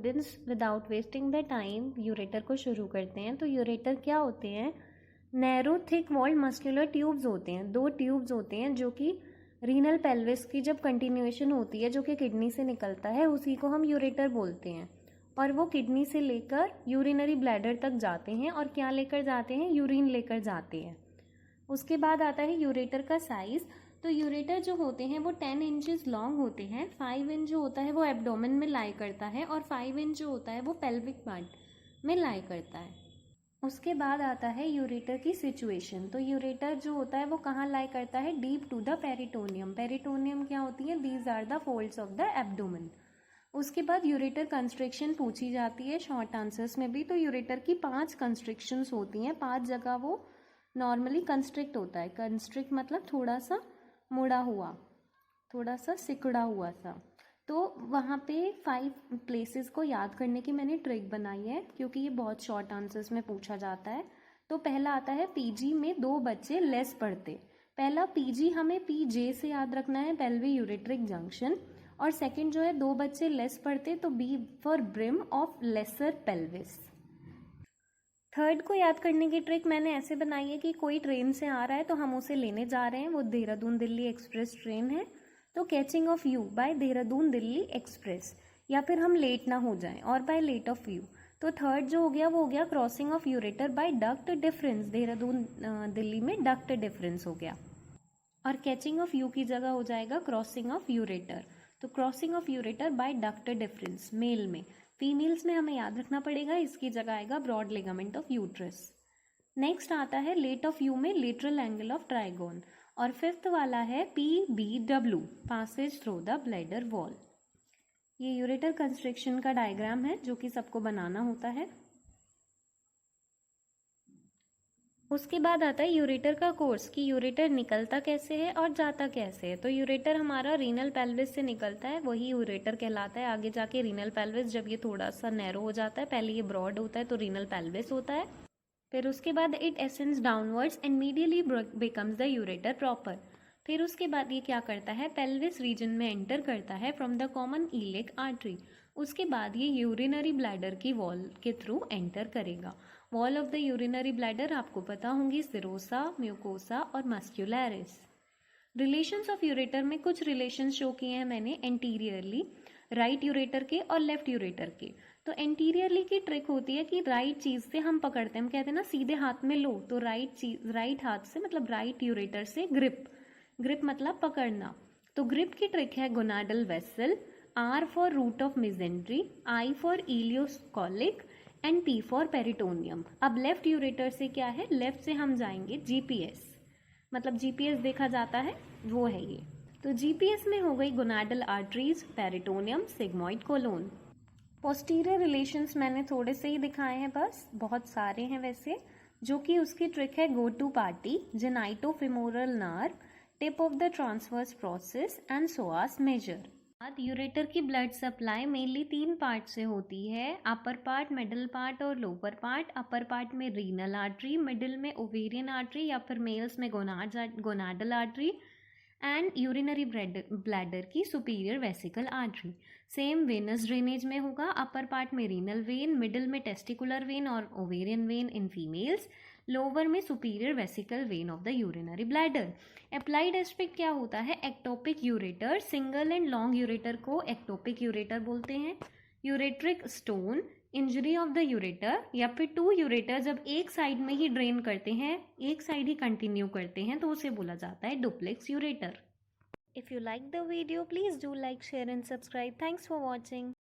Students without wasting the time ureter को शुरू करते हैं। तो यूरेटर क्या होते हैं? Narrow thick walled muscular tubes होते हैं। दो ट्यूब्स होते हैं जो कि रीनल पेल्विस की जब कंटिन्यूएशन होती है जो कि किडनी से निकलता है, उसी को हम यूरेटर बोलते हैं। और वो किडनी से लेकर यूरिनरी ब्लैडर तक जाते हैं और क्या लेकर जाते हैं? यूरिन लेकर जाते हैं। उसके बाद आता है यूरेटर का साइज। तो यूरेटर जो होते हैं वो 10 इंचेस लॉन्ग होते हैं। 5 इंच जो होता है वो एब्डोमेन में लाई करता है और 5 इंच जो होता है वो पेल्विक पार्ट में लाई करता है। उसके बाद आता है यूरेटर की सिचुएशन। तो यूरेटर जो होता है वो कहाँ लाई करता है? Deep to the peritoneum. Peritoneum क्या होती है? These are the folds of the abdomen. उसके बाद यूरेटर कंस्ट्रिक्शन पूछी जाती है शॉर्ट आंसर्स में भी। तो यूरेटर की 5 कंस्ट्रिक्शंस होती हैं। 5 जगह वो नॉर्मली कंस्ट्रिक्ट होता है। कंस्ट्रिक्ट मतलब थोड़ा सा मुड़ा हुआ, थोड़ा सा सिकुड़ा हुआ सा। तो वहाँ पे 5 प्लेसेस को याद करने की मैंने ट्रिक बनाई है क्योंकि ये बहुत शॉर्ट आंसर्स में पूछा जाता है। तो पहला आता है पीजी में 2 बच्चे लेस पढ़ते। पहला पीजी हमें पीजे से याद रखना है, पेल्वी यूरेट्रिक जंक्शन। और सेकंड जो है 2 बच्चे लेस पढ़ते, तो B for brim of lesser pelvis. Third को याद करने की ट्रिक मैंने ऐसे बनाई है कि कोई ट्रेन से आ रहा है तो हम उसे लेने जा रहे हैं, वो देहरादून दिल्ली एक्सप्रेस ट्रेन है। तो catching of U by Dehradun Delhi express, या फिर हम लेट ना हो जाएं, और बाय लेट ऑफ यू। तो थर्ड जो हो गया वो हो गया crossing of ureter by duct difference. Dehradun Delhi में डक्ट डिफरेंस हो गया। और कैचिंग ऑफ यू की जगह हो जाएगा क्रॉसिंग ऑफ यूरेटर। तो crossing of ureter by duct difference male में। फीमेल्स में हमें याद रखना पड़ेगा, इसकी जगह आएगा broad ligament of uterus. Next आता है लेट ऑफ यू में लेटरल एंगल ऑफ ट्राइगोन। और फिफ्थ वाला है PBW, passage through the bladder wall. ये यूरेटर कंस्ट्रिक्शन का डायग्राम है जो कि सबको बनाना होता है। उसके बाद आता है यूरेटर का कोर्स, कि यूरेटर निकलता कैसे है और जाता कैसे है। तो यूरेटर हमारा रीनल पेल्विस से निकलता है, वही यूरेटर कहलाता है। आगे जाके रीनल पेल्विस जब ये थोड़ा सा नैरो हो जाता है, पहले ये ब्रॉड होता है तो रीनल पेल्विस होता है। फिर उसके बाद it ascends downwards and medially becomes the ureter proper. फिर उसके बाद ये क्या करता है? पेल्विस रीजन में एंटर करता है from the common iliac artery. उसके बाद ये यूरिनरी ब्लैडर की वॉल के थ्रू एंटर करेगा। Wall of the urinary bladder आपको पता होंगी, सिरोसा, म्यूकोसा और मस्क्यूलरिस। रिलेशंस ऑफ यूरेटर में कुछ रिलेशंस शो किए हैं मैंने एंटीरियरली, राइट यूरेटर के और लेफ्ट यूरेटर के। तो एंटीरियरली की ट्रिक होती है कि राइट चीज से हम पकड़ते हैं, हम कहते हैं ना सीधे हाथ में लो, तो राइट हाथ से मतलब राइट यूरेटर से ग्रिप, ग्रिप मतलब पकड़ना। तो ग्रिप की ट्रिक है gonadal vessel, R for root of mesentery, I for ileocolic and P for peritoneum. अब लेफ्ट यूरेटर से क्या है? लेफ्ट से हम जाएंगे GPS, मतलब GPS देखा जाता है वो है ये। तो GPS में हो गई gonadal arteries, peritoneum, sigmoid colon. Posterior relations मैंने थोड़े से ही दिखाए हैं, बस बहुत सारे हैं वैसे, जो कि उसकी ट्रिक है go to party, genitofemoral nerve, tip of the transverse process and psoas major. Ureter की ब्लड सप्लाई मेनली 3 पार्ट से होती है, अपर पार्ट, मिडिल पार्ट और लोअर पार्ट। अपर पार्ट में रीनल आर्टरी, मिडिल में ओवेरियन आर्टरी या फिर males में gonadal artery, and urinary bladder की superior vesical artery. Same venous drainage में होगा, अपर पार्ट में रीनल वेन, मिडिल में टेस्टिकुलर वेन और ovarian vein in females, lower में superior vesical vein of the urinary bladder. Applied aspect क्या होता है? Ectopic ureter, single and long ureter को एक्टोपिक यूरेटर बोलते हैं। Ureteric stone, injury of the ureter, या फिर 2 यूरेटर जब एक साइड में ही ड्रेन करते हैं, एक साइड ही कंटिन्यू करते हैं, तो उसे बोला जाता है duplex ureter. If you like the video please do like, share and subscribe. Thanks for watching.